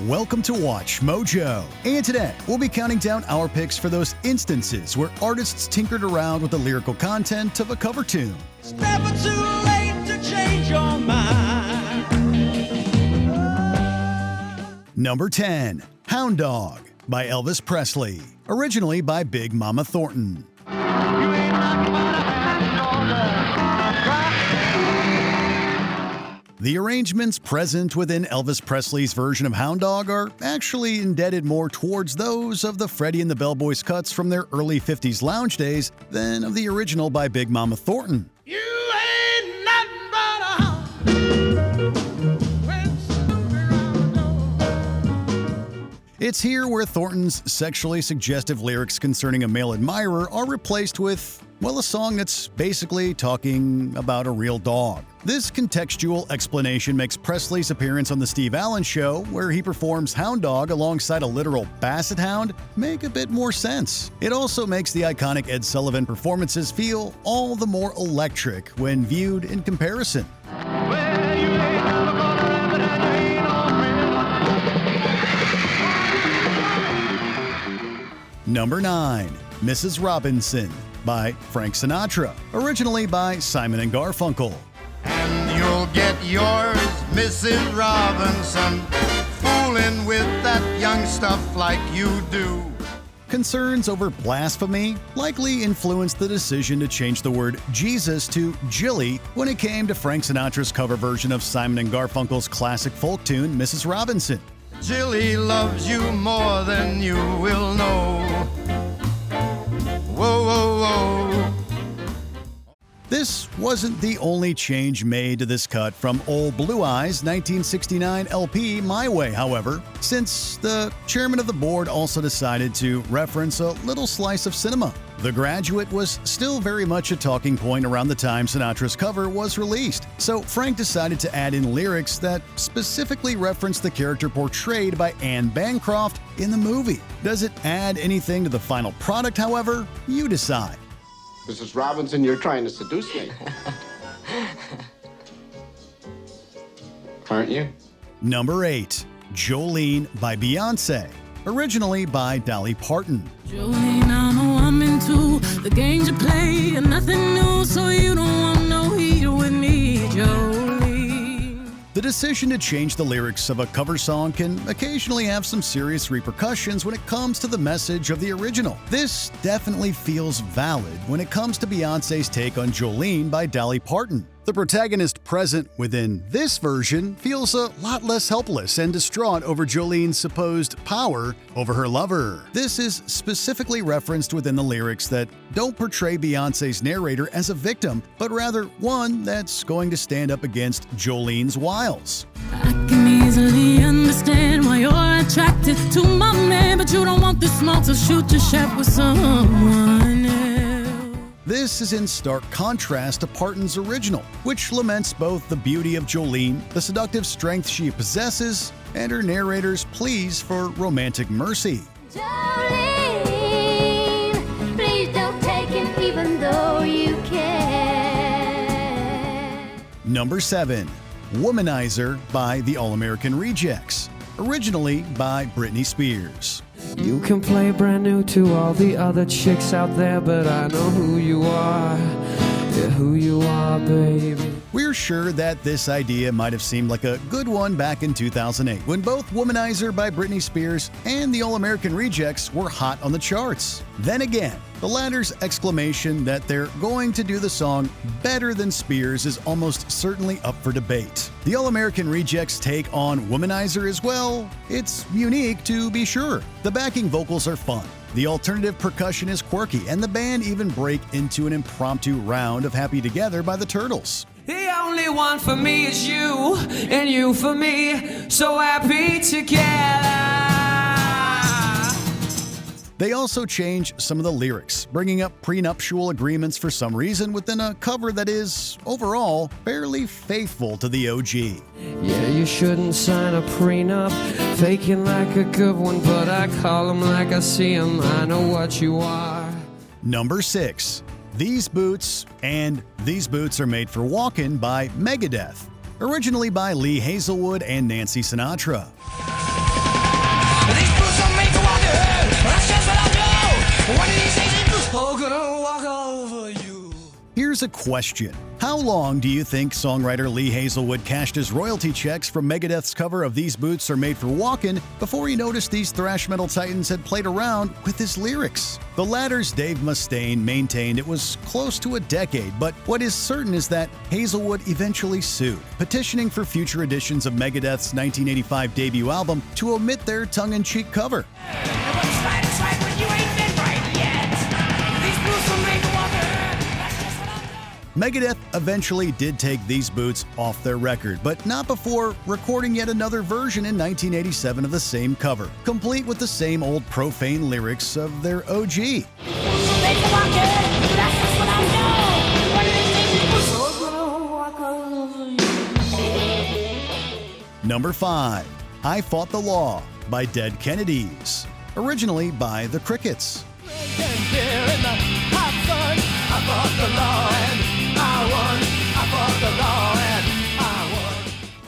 Welcome to Watch Mojo. And today, we'll be counting down our picks for those instances where artists tinkered around with the lyrical content of a cover tune. It's never too late to change your mind. Number 10, Hound Dog by Elvis Presley, originally by Big Mama Thornton. The arrangements present within Elvis Presley's version of Hound Dog are actually indebted more towards those of the Freddie and the Bellboys cuts from their early 50s lounge days than of the original by Big Mama Thornton. You ain't nothing but a hound. It's here where Thornton's sexually suggestive lyrics concerning a male admirer are replaced with, well, a song that's basically talking about a real dog. This contextual explanation makes Presley's appearance on The Steve Allen Show, where he performs Hound Dog alongside a literal basset hound, make a bit more sense. It also makes the iconic Ed Sullivan performances feel all the more electric when viewed in comparison. Number 9, Mrs. Robinson by Frank Sinatra, originally by Simon and Garfunkel. And you'll get yours, Mrs. Robinson, fooling with that young stuff like you do. Concerns over blasphemy likely influenced the decision to change the word Jesus to Jilly when it came to Frank Sinatra's cover version of Simon and Garfunkel's classic folk tune, Mrs. Robinson. Jilly loves you more than you will know. Whoa, whoa, whoa. This wasn't the only change made to this cut from Old Blue Eyes' 1969 LP My Way, however, since the chairman of the board also decided to reference a little slice of cinema. The Graduate was still very much a talking point around the time Sinatra's cover was released, so Frank decided to add in lyrics that specifically referenced the character portrayed by Anne Bancroft in the movie. Does it add anything to the final product, however? You decide. Mrs. Robinson, you're trying to seduce me. Aren't you? Number 8, Jolene by Beyonce, originally by Dolly Parton. Jolene, I know I'm into the games you play and nothing new, so you don't want no heat with me, Jolene. The decision to change the lyrics of a cover song can occasionally have some serious repercussions when it comes to the message of the original. This definitely feels valid when it comes to Beyoncé's take on Jolene by Dolly Parton. The protagonist present within this version feels a lot less helpless and distraught over Jolene's supposed power over her lover. This is specifically referenced within the lyrics that don't portray Beyoncé's narrator as a victim, but rather one that's going to stand up against Jolene's wiles. I can easily understand why you're attracted to my man, but you don't want the smoke, so shoot your shot with someone else. This is in stark contrast to Parton's original, which laments both the beauty of Jolene, the seductive strength she possesses, and her narrator's pleas for romantic mercy. Jolene, please don't take him even though you can. Number 7, Womanizer by the All-American Rejects, originally by Britney Spears. You can play brand new to all the other chicks out there, but I know who you are. Yeah, who you are, baby. We're sure that this idea might have seemed like a good one back in 2008, when both Womanizer by Britney Spears and the All-American Rejects were hot on the charts. Then again, the latter's exclamation that they're going to do the song better than Spears is almost certainly up for debate. The All-American Rejects' take on Womanizer as well, it's unique to be sure. The backing vocals are fun. The alternative percussion is quirky, and the band even break into an impromptu round of Happy Together by the Turtles. The only one for me is you, and you for me, so happy together. They also change some of the lyrics, bringing up prenuptial agreements for some reason within a cover that is, overall, fairly faithful to the OG. Yeah, you shouldn't sign a prenup, faking like a good one, but I call 'em like I see 'em, I know what you are. Number 6, These Boots and These Boots Are Made for Walkin' by Megadeth, originally by Lee Hazelwood and Nancy Sinatra. These boots don't make you walk ahead. That's just what I know. One of these days, these boots are gonna walk over you. Here's a question. How long do you think songwriter Lee Hazelwood cashed his royalty checks from Megadeth's cover of These Boots Are Made for Walkin' before he noticed these thrash metal titans had played around with his lyrics? The latter's Dave Mustaine maintained it was close to a decade, but what is certain is that Hazelwood eventually sued, petitioning for future editions of Megadeth's 1985 debut album to omit their tongue-in-cheek cover. What's right when you ain't been right yet. These boots will make you walk ahead. That's just what I know. Megadeth eventually did take These Boots off their record, but not before recording yet another version in 1987 of the same cover, complete with the same old profane lyrics of their OG. Make you walk ahead. That's just what I know. One of these days, these boots are gonna walk over you. Number 5. I Fought the Law by Dead Kennedys, originally by the Crickets.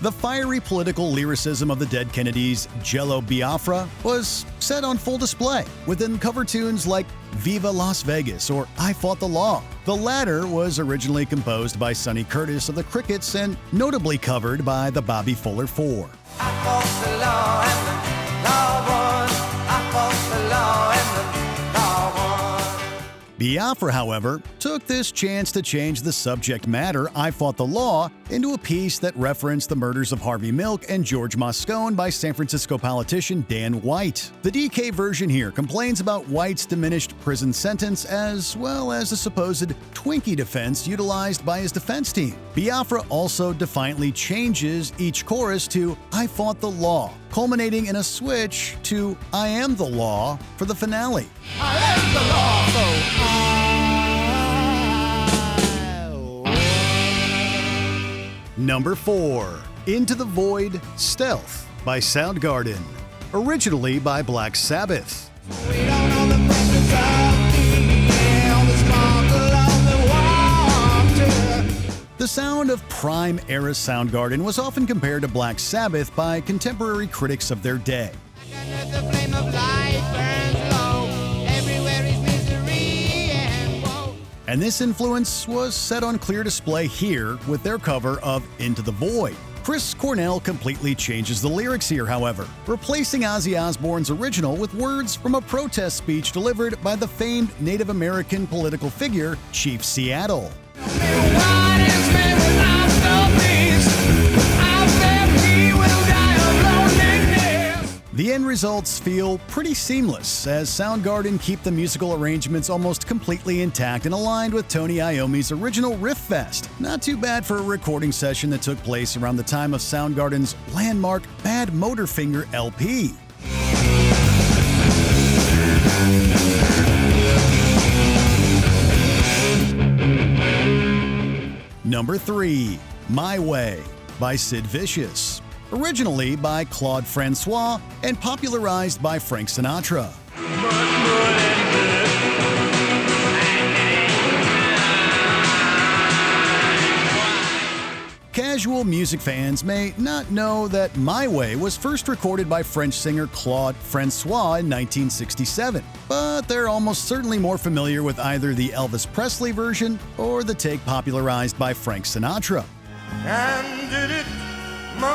The fiery political lyricism of the Dead Kennedys' Jello Biafra was set on full display within cover tunes like Viva Las Vegas or I Fought the Law. The latter was originally composed by Sonny Curtis of the Crickets and notably covered by the Bobby Fuller Four. I fought the law and the law won. I fought the law and the law won. Biafra, however, took this chance to change the subject matter, I Fought the Law, into a piece that referenced the murders of Harvey Milk and George Moscone by San Francisco politician Dan White. The DK version here complains about White's diminished prison sentence as well as the supposed Twinkie defense utilized by his defense team. Biafra also defiantly changes each chorus to I Fought the Law, culminating in a switch to I Am the Law for the finale. I am the law, Number 4. Into the Void, Stealth by Soundgarden, originally by Black Sabbath. We don't know the presence of the on the sparkle of the water. The sound of prime-era Soundgarden was often compared to Black Sabbath by contemporary critics of their day. The flame of light burns low. Everywhere is misery and woe. And this influence was set on clear display here with their cover of Into the Void. Chris Cornell completely changes the lyrics here, however, replacing Ozzy Osbourne's original with words from a protest speech delivered by the famed Native American political figure Chief Seattle. What is man without the beast? I bet he will die of loneliness. The end results feel pretty seamless, as Soundgarden keep the musical arrangements almost completely intact and aligned with Tony Iommi's original riff fest. Not too bad for a recording session that took place around the time of Soundgarden's landmark Bad Motorfinger LP. Number 3. My Way by Sid Vicious, originally by Claude Francois and popularized by Frank Sinatra. Casual music fans may not know that My Way was first recorded by French singer Claude Francois in 1967, but they're almost certainly more familiar with either the Elvis Presley version or the take popularized by Frank Sinatra. And did it my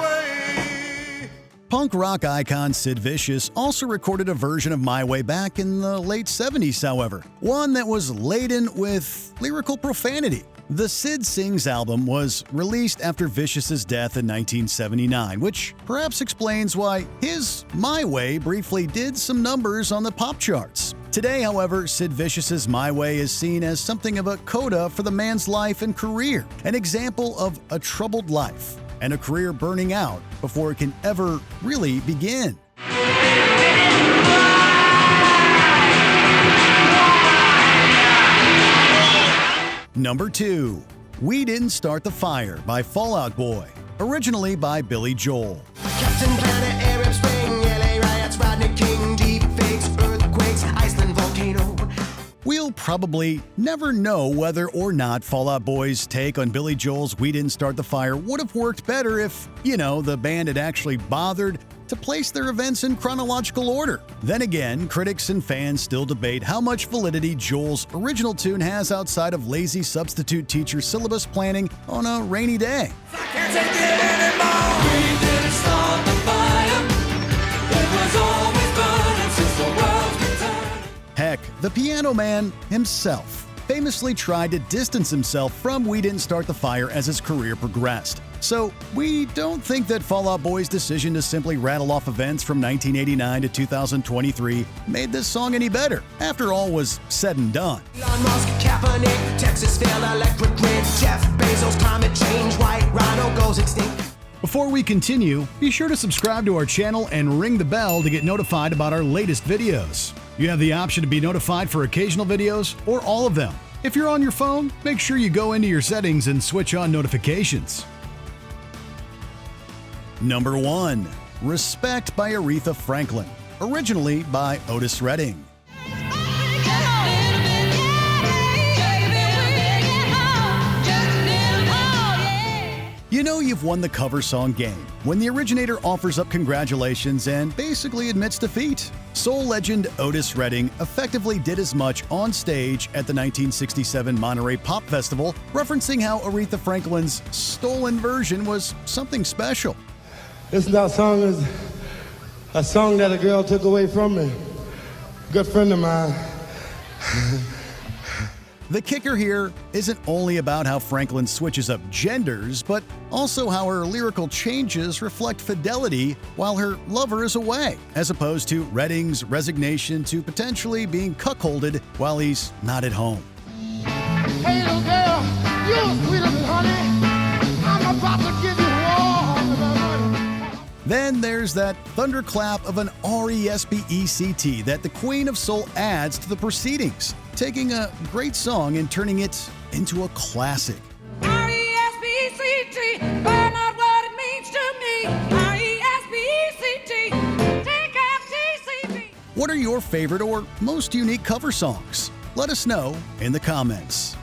way. Punk rock icon Sid Vicious also recorded a version of My Way back in the late 70s, however, one that was laden with lyrical profanity. The Sid Sings album was released after Vicious's death in 1979, which perhaps explains why his My Way briefly did some numbers on the pop charts. Today, however, Sid Vicious's My Way is seen as something of a coda for the man's life and career, an example of a troubled life and a career burning out before it can ever really begin. Number 2. We Didn't Start the Fire by Fall Out Boy, originally by Billy Joel. Captain Planet, Arab Spring, LA riots, Rodney King, deep fakes, earthquakes, Iceland volcano. We'll probably never know whether or not Fall Out Boy's take on Billy Joel's "We Didn't Start the Fire" would have worked better if, the band had actually bothered to place their events in chronological order. Then again, critics and fans still debate how much validity Joel's original tune has outside of lazy substitute teacher syllabus planning on a rainy day. I can't take it anymore. We didn't start the fire. It was always burning since the world's been turning. Heck, the Piano Man himself famously tried to distance himself from "We Didn't Start the Fire" as his career progressed. So, we don't think that Fall Out Boy's decision to simply rattle off events from 1989 to 2023 made this song any better, after all was said and done. Elon Musk, Kaepernick, Texas failed electric grid, Jeff Bezos, climate change, white rhino goes extinct. Before we continue, be sure to subscribe to our channel and ring the bell to get notified about our latest videos. You have the option to be notified for occasional videos or all of them. If you're on your phone, make sure you go into your settings and switch on notifications. Number 1. Respect by Aretha Franklin, originally by Otis Redding. You know you've won the cover song game when the originator offers up congratulations and basically admits defeat. Soul legend Otis Redding effectively did as much on stage at the 1967 Monterey Pop Festival, referencing how Aretha Franklin's stolen version was something special. This song is a song that a girl took away from me. Good friend of mine. The kicker here isn't only about how Franklin switches up genders, but also how her lyrical changes reflect fidelity while her lover is away, as opposed to Redding's resignation to potentially being cuckolded while he's not at home. Hey, little girl, you're sweeter than honey. I'm about to give you all of my money. Then there's that thunderclap of an R-E-S-P-E-C-T that the Queen of Soul adds to the proceedings, taking a great song and turning it into a classic. R-E-S-P-E-C-T, find out what it means to me. R-E-S-P-E-C-T, take out T-C-T. What are your favorite or most unique cover songs? Let us know in the comments.